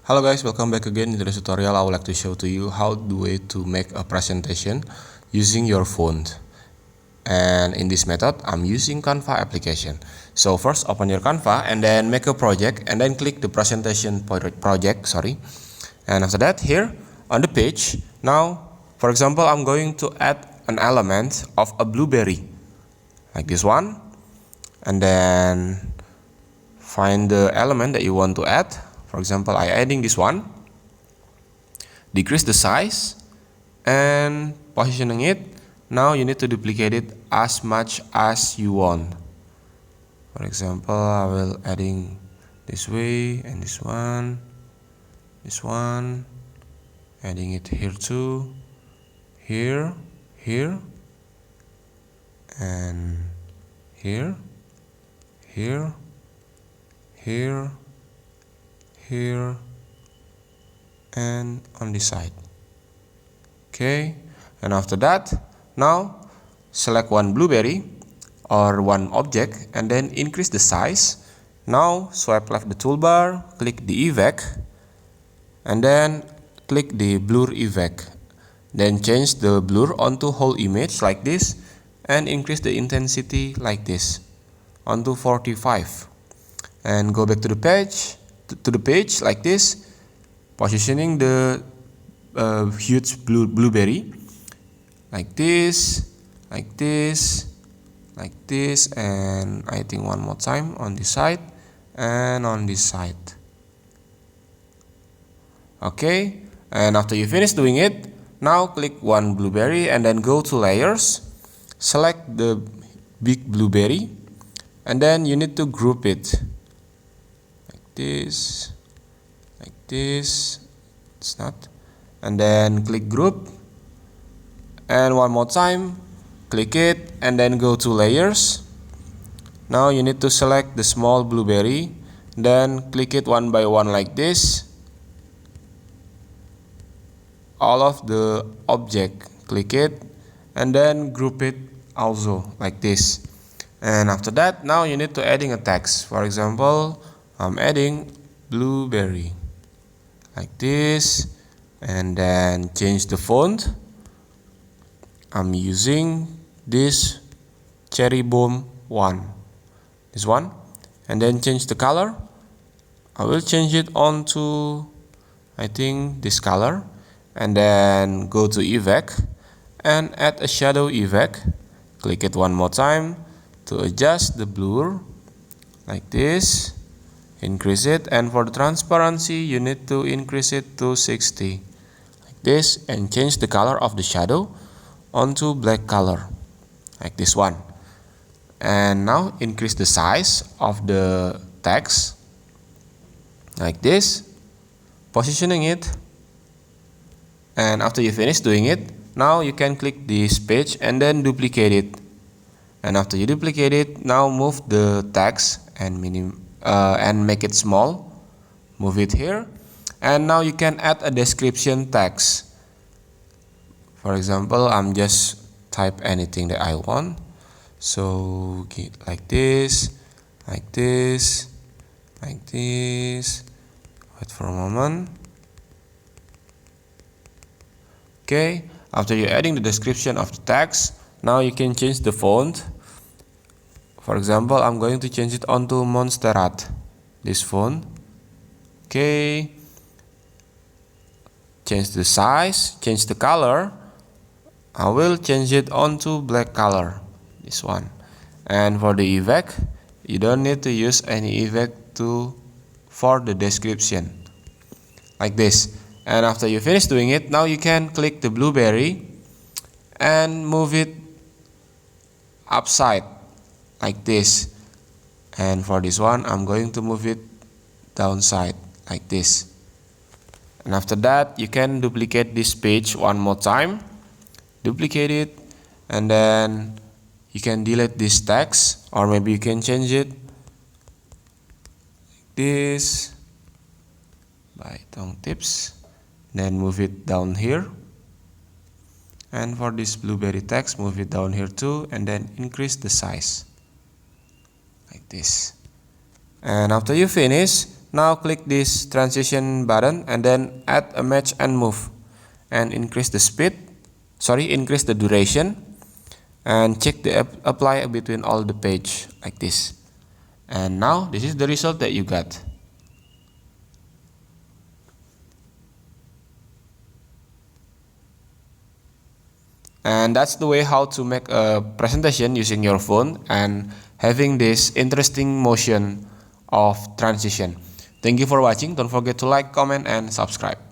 Hello guys, welcome back again. In today's tutorial I would like to show to you how the way to make a presentation using your phone. And in this method I'm using Canva application. So first open your Canva and then make a project and then click the presentation project, and after that here on the page, now for example I'm going to add an element of a blueberry like this one, and then find the element that you want to add. For example, I adding this one, decrease the size and positioning it. Now you need to duplicate it as much as you want. For example, I will adding this way and this one, adding it here too, here, and here, and on this side. Okay, and after that, now select one blueberry or one object and then increase the size. Now swipe left the toolbar, click the effect, and then click the blur effect. Then change the blur onto whole image like this and increase the intensity like this onto 45. And go back to the page like this, positioning the huge blueberry like this, and I think one more time on this side and on this side. Okay, and after you finish doing it, now click one blueberry and then go to layers, select the big blueberry, and then you need to group it like this, it's not, and then click group, and one more time click it and then go to layers. Now you need to select the small blueberry, then click it one by one like this, all of the object, click it and then group it also like this. And after that, now you need to adding a text. For example, I'm adding blueberry like this, and then change the font. I'm using this cherry bomb one, this one, and then change the color. I will change it on to, I think, this color, and then go to effect and add a shadow effect. Click it one more time to adjust the blur like this, increase it, and for the transparency you need to increase it to 60 like this, and change the color of the shadow onto black color like this one. And now increase the size of the text like this, positioning it, and after you finish doing it, now you can click this page and then duplicate it. And after you duplicate it, now move the text and make it small, move it here, and now you can add a description text. For example, I'm just type anything that I want, so like this, wait for a moment. Okay, after you're adding the description of the text, now you can change the font. For example, I'm going to change it onto Monsterrat, this font. Okay, change the size, change the color. I will change it onto black color, this one. And for the effect, you don't need to use any effect for the description like this. And after you finish doing it, now you can click the blueberry and move it upside like this. And for this one, I'm going to move it downside like this. And after that, you can duplicate this page one more time, duplicate it, and then you can delete this text, or maybe you can change it like this by tongue tips, then move it down here. And for this blueberry text, move it down here too, and then increase the size like this. And after you finish, Now click this transition button and then add a match and move and increase the duration and check the apply between all the page like this. And now this is the result that you got. And that's the way how to make a presentation using your phone and having this interesting motion of transition. Thank you for watching. Don't forget to like, comment, and subscribe.